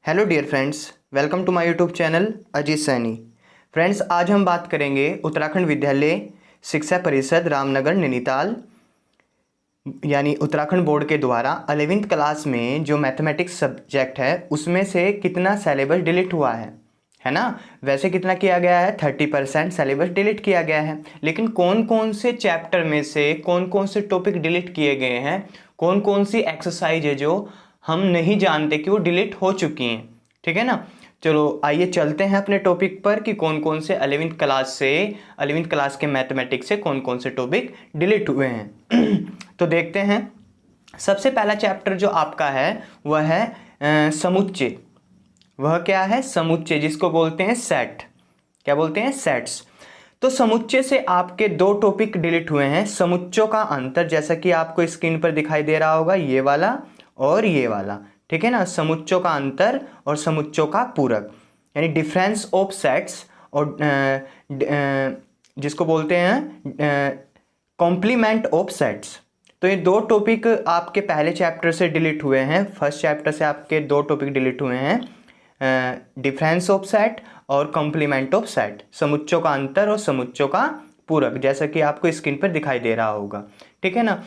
Hello dear friends, welcome to my YouTube channel Ajit Saini. Friends, आज हम बात करेंगे उत्तराखंड विद्यालय शिक्षा परिषद रामनगर नैनीताल यानी उत्तराखंड बोर्ड के द्वारा 11वीं क्लास में जो मैथमेटिक्स सब्जेक्ट है उसमें से कितना सिलेबस डिलीट हुआ है ना। वैसे कितना किया गया है, 30% सिलेबस डिलीट किया गया है। लेकिन कौन कौन से चैप्टर में से कौन कौन से टॉपिक डिलीट किए गए हैं, कौन कौन सी एक्सरसाइज है जो हम नहीं जानते कि वो डिलीट हो चुकी हैं, ठीक है ना। चलो आइए चलते हैं अपने टॉपिक पर कि कौन कौन से 11वीं क्लास के मैथमेटिक्स से कौन कौन से टॉपिक डिलीट हुए हैं। तो देखते हैं। सबसे पहला चैप्टर जो आपका है वह है समुच्चय। वह क्या है? समुच्चय, जिसको बोलते हैं सेट। क्या बोलते हैं? सेट्स। तो समुच्चय से आपके दो टॉपिक डिलीट हुए हैं। समुच्चयों का अंतर, जैसा कि आपको स्क्रीन पर दिखाई दे रहा होगा, ये वाला और ये वाला, ठीक है ना। समुच्चयों का अंतर और समुच्चयों का पूरक, यानी डिफरेंस ऑफ सेट्स, और जिसको बोलते हैं कॉम्प्लीमेंट ऑफ सेट्स। तो ये दो टॉपिक आपके पहले चैप्टर से डिलीट हुए हैं। फर्स्ट चैप्टर से आपके दो टॉपिक डिलीट हुए हैं, डिफरेंस ऑफ सेट और कॉम्प्लीमेंट ऑफ सेट। समुच्चयों का अंतर और समुच्चयों का पूरक, जैसा कि आपको स्क्रीन पर दिखाई दे रहा होगा, ठीक है ना।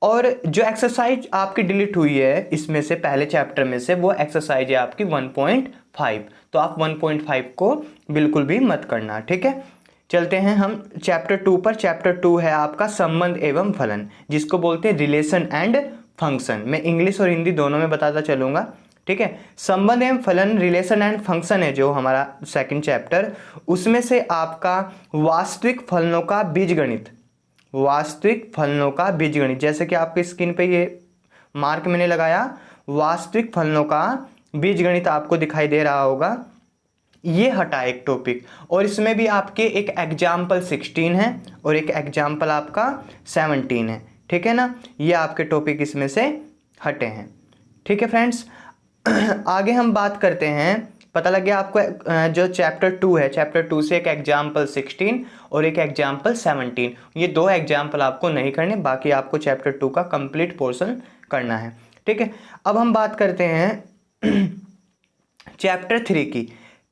और जो एक्सरसाइज आपकी डिलीट हुई है इसमें से, पहले चैप्टर में से, वो एक्सरसाइज है आपकी 1.5। तो आप 1.5 को बिल्कुल भी मत करना, ठीक है। चलते हैं हम चैप्टर 2 पर। चैप्टर 2 है आपका संबंध एवं फलन, जिसको बोलते हैं रिलेशन एंड फंक्शन। मैं इंग्लिश और हिंदी दोनों में बताता चलूंगा, ठीक है। संबंध एवं फलन, रिलेशन एंड फंक्शन है जो हमारा सेकंड चैप्टर। उसमें से आपका वास्तविक फलनों का बीजगणित, वास्तविक फलनों का बीजगणित, जैसे कि आपके स्क्रीन पे ये मार्क मैंने लगाया, वास्तविक फलनों का बीजगणित आपको दिखाई दे रहा होगा। ये हटा एक टॉपिक, और इसमें भी आपके एक एग्जाम्पल 16 है और एक एग्जाम्पल आपका 17 है, ठीक है ना। ये आपके टॉपिक इसमें से हटे हैं, ठीक है फ्रेंड्स। आगे हम बात करते हैं। पता लग गया आपको जो चैप्टर 2 है, चैप्टर 2 से एक एग्जाम्पल 16 और एक एग्जाम्पल 17, ये दो एग्जाम्पल आपको नहीं करने, बाकी आपको चैप्टर 2 का कंप्लीट पोर्शन करना है, ठीक है। अब हम बात करते हैं चैप्टर 3 की,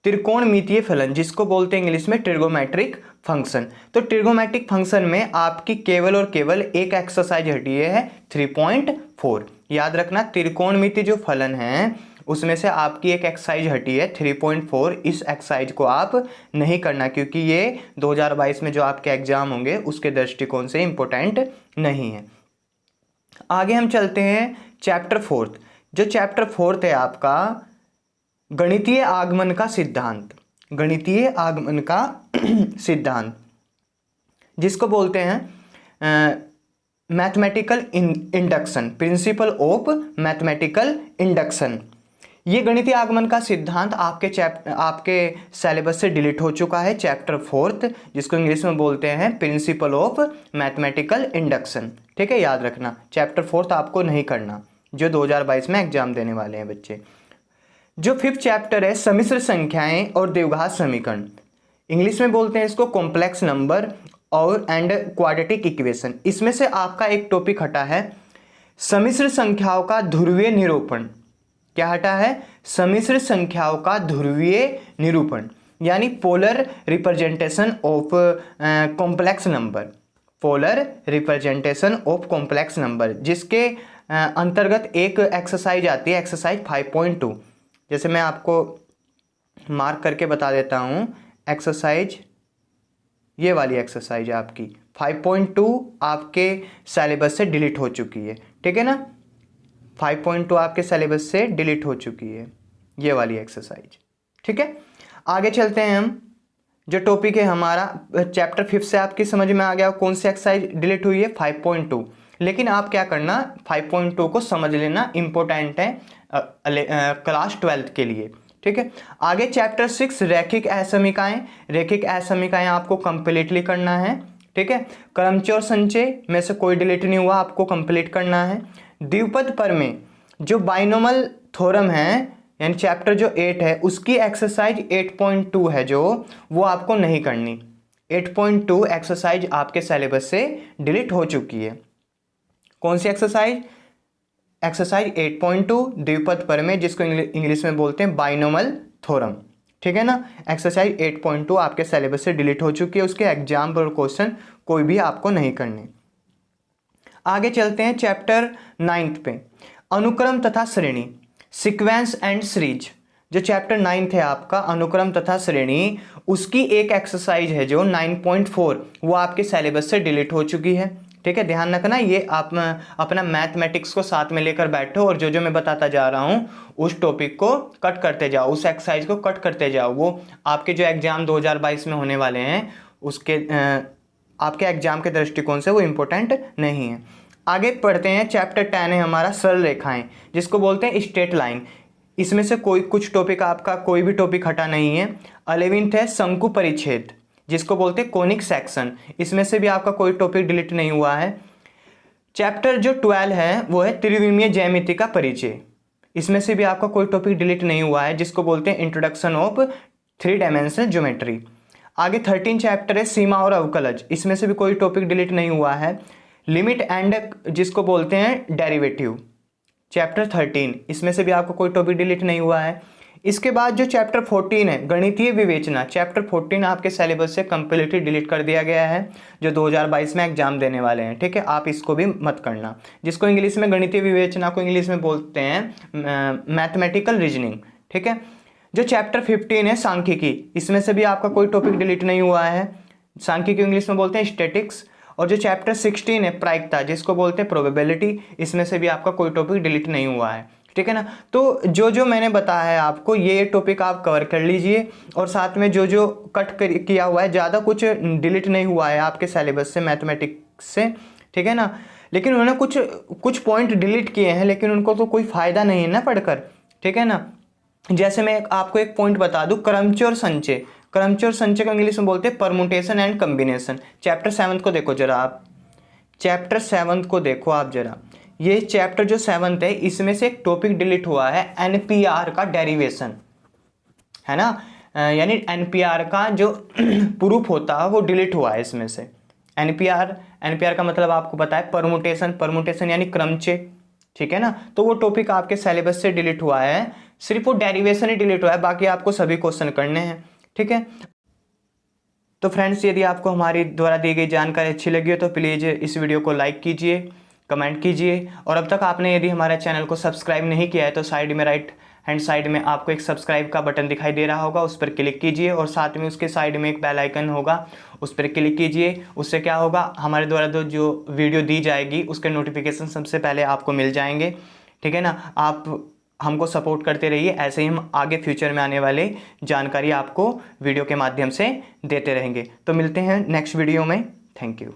त्रिकोणमितीय फलन, जिसको बोलते हैं इंग्लिश में ट्रिगोमेट्रिक फंक्शन। तो ट्रिगोमेट्रिक फंक्शन में आपकी केवल और केवल एक एक्सरसाइज हटी है 3.4। याद रखना, त्रिकोणमितीय जो फलन है उसमें से आपकी एक एक्सरसाइज हटी है 3.4। इस एक्सरसाइज को आप नहीं करना, क्योंकि ये 2022 में जो आपके एग्जाम होंगे उसके दृष्टिकोण से इंपॉर्टेंट नहीं है। आगे हम चलते हैं चैप्टर 4। जो चैप्टर 4 है आपका गणितीय आगमन का सिद्धांत, गणितीय आगमन का सिद्धांत, जिसको बोलते हैं mathematical induction, principle of mathematical induction. ये गणितीय आगमन का सिद्धांत आपके सिलेबस से डिलीट हो चुका है। चैप्टर 4, जिसको इंग्लिश में बोलते हैं प्रिंसिपल ऑफ मैथमेटिकल इंडक्शन, ठीक है। याद रखना, चैप्टर 4 आपको नहीं करना, जो 2022 में एग्जाम देने वाले हैं बच्चे। जो 5th चैप्टर है सम्मिश्र संख्याएं और द्विघात समीकरण, इंग्लिश में बोलते हैं इसको कॉम्प्लेक्स नंबर और एंड क्वाड्रेटिक इक्वेशन। इसमें से आपका एक टॉपिक हटा है सम्मिश्र संख्याओं का ध्रुवीय निरूपण। क्या हटा है? सम्मिश्र संख्याओं का ध्रुवीय निरूपण, यानी polar representation of complex number, polar representation of complex number, जिसके अंतर्गत एक एक्सरसाइज आती है, एक्सरसाइज 5.2। जैसे मैं आपको मार्क करके बता देता हूँ, एक्सरसाइज, ये वाली एक्सरसाइज आपकी 5.2 आपके सिलेबस से डिलीट हो चुकी है, ठीक है ना। 5.2 आपके सिलेबस से डिलीट हो चुकी है ये वाली एक्सरसाइज, ठीक है। आगे चलते हैं हम। जो टॉपिक है हमारा चैप्टर 5 से आपकी समझ में आ गया कौन सी एक्सरसाइज डिलीट हुई है, 5.2। लेकिन आप क्या करना, 5.2 को समझ लेना, इंपॉर्टेंट है क्लास 12th के लिए, ठीक है। आगे चैप्टर 6 रैखिक असमीकाएं, रैखिक असमीकाएं आपको कंप्लीटली करना है, ठीक है। क्रमचय और संचय में से कोई डिलीट नहीं हुआ, आपको कंप्लीट करना है। द्विपद पर में जो बाइनोमल थ्योरम है, यानी चैप्टर जो 8 है उसकी एक्सरसाइज 8.2 है जो, वो आपको नहीं करनी। 8.2 एक्सरसाइज आपके सिलेबस से डिलीट हो चुकी है। कौन सी एक्सरसाइज? एक्सरसाइज 8.2 द्विपद प्रमेय, जिसको इंग्लिश में बोलते हैं बाइनोमल थ्योरम, ठीक है ना। एक्सरसाइज 8.2 आपके सिलेबस से डिलीट हो चुकी है, उसके एग्जाम पर क्वेश्चन कोई भी आपको नहीं करने। आगे चलते हैं चैप्टर 9 पे, अनुक्रम तथा श्रेणी, सीक्वेंस एंड सीरीज। जो चैप्टर 9 है आपका अनुक्रम तथा श्रेणी, उसकी एक एक्सरसाइज है जो 9.4, वो आपके सिलेबस से डिलीट हो चुकी है, ठीक है। ध्यान रखना, ये आप अपना मैथमेटिक्स को साथ में लेकर बैठो और जो मैं बताता जा रहा हूँ उस टॉपिक को कट करते जाओ, उस एक्सरसाइज को कट करते जाओ। वो आपके जो एग्जाम 2022 में होने वाले हैं उसके आपके एग्जाम के दृष्टिकोण से वो इम्पोर्टेंट नहीं है। आगे पढ़ते हैं, चैप्टर 10 है हमारा सरल रेखाएं, जिसको बोलते हैं स्ट्रेट लाइन। इसमें से कुछ टॉपिक आपका कोई भी टॉपिक हटा नहीं है। 11th है शंकु परिच्छेद, जिसको बोलते हैं कोनिक सेक्शन, इसमें से भी आपका कोई टॉपिक डिलीट नहीं हुआ है। चैप्टर जो 12 है वो है त्रिविमीय ज्यामिति का परिचय, इसमें से भी आपका कोई टॉपिक डिलीट नहीं हुआ है, जिसको बोलते हैं इंट्रोडक्शन ऑफ 3 डायमेंशनल ज्योमेट्री। आगे 13 चैप्टर है सीमा और अवकलज, इसमें से भी कोई टॉपिक डिलीट नहीं हुआ है। लिमिट एंड जिसको बोलते हैं डेरिवेटिव, चैप्टर 13, इसमें से भी आपको कोई टॉपिक डिलीट नहीं हुआ है। इसके बाद जो चैप्टर 14 है गणितीय विवेचना, चैप्टर 14 आपके सिलेबस से कंप्लीटली डिलीट कर दिया गया है, जो 2022 में एग्जाम देने वाले हैं, ठीक है। आप इसको भी मत करना, जिसको इंग्लिश में गणितीय विवेचना को इंग्लिश में बोलते हैं मैथमेटिकल रीजनिंग, ठीक है। जो चैप्टर 15 है सांख्यिकी, इसमें से भी आपका कोई टॉपिक डिलीट नहीं हुआ है, सांख्यिकी इंग्लिश में बोलते हैं स्टैटिक्स। और जो चैप्टर 16 है प्रायिकता, जिसको बोलते हैं प्रोबेबिलिटी, इसमें से भी आपका कोई टॉपिक डिलीट नहीं हुआ है, ठीक है ना। तो जो मैंने बताया है आपको, ये टॉपिक आप कवर कर लीजिए, और साथ में जो कट किया हुआ है, ज़्यादा कुछ डिलीट नहीं हुआ है आपके सिलेबस से मैथमेटिक्स से, ठीक है ना। लेकिन उन्होंने कुछ पॉइंट डिलीट किए हैं, लेकिन उनको तो कोई फ़ायदा नहीं है ना पढ़कर, ठीक है ना। जैसे मैं आपको एक पॉइंट बता दूं, क्रमचय और संचय, क्रमचय और संचय को इंग्लिश में बोलते हैं परमुटेशन एंड कम्बिनेशन। चैप्टर 7 को देखो जरा आप, चैप्टर 7 को देखो आप जरा, ये चैप्टर जो 7 है इसमें से एक टॉपिक डिलीट हुआ है एनपीआर का डेरिवेशन, है ना, यानी एनपीआर का जो प्रूफ होता है वो डिलीट हुआ है इसमें से। एनपीआर का मतलब आपको पता है परमुटेशन यानी क्रमचय, ठीक है ना। तो वो टॉपिक आपके सिलेबस से डिलीट हुआ है, सिर्फ वो डेरिवेशन ही डिलीट हुआ है, बाकी आपको सभी क्वेश्चन करने हैं, ठीक है। तो फ्रेंड्स, यदि आपको हमारी द्वारा दी गई जानकारी अच्छी लगी हो तो प्लीज़ इस वीडियो को लाइक कीजिए, कमेंट कीजिए, और अब तक आपने यदि हमारे चैनल को सब्सक्राइब नहीं किया है तो साइड में राइट हैंड साइड में आपको एक सब्सक्राइब का बटन दिखाई दे रहा होगा, उस पर क्लिक कीजिए, और साथ में उसके साइड में एक बेल आइकन होगा, उस पर क्लिक कीजिए। उससे क्या होगा, हमारे द्वारा जो वीडियो दी जाएगी उसके नोटिफिकेशन सबसे पहले आपको मिल जाएंगे, ठीक है ना। आप हमको सपोर्ट करते रहिए, ऐसे ही हम आगे फ्यूचर में आने वाले जानकारी आपको वीडियो के माध्यम से देते रहेंगे। तो मिलते हैं नेक्स्ट वीडियो में, थैंक यू।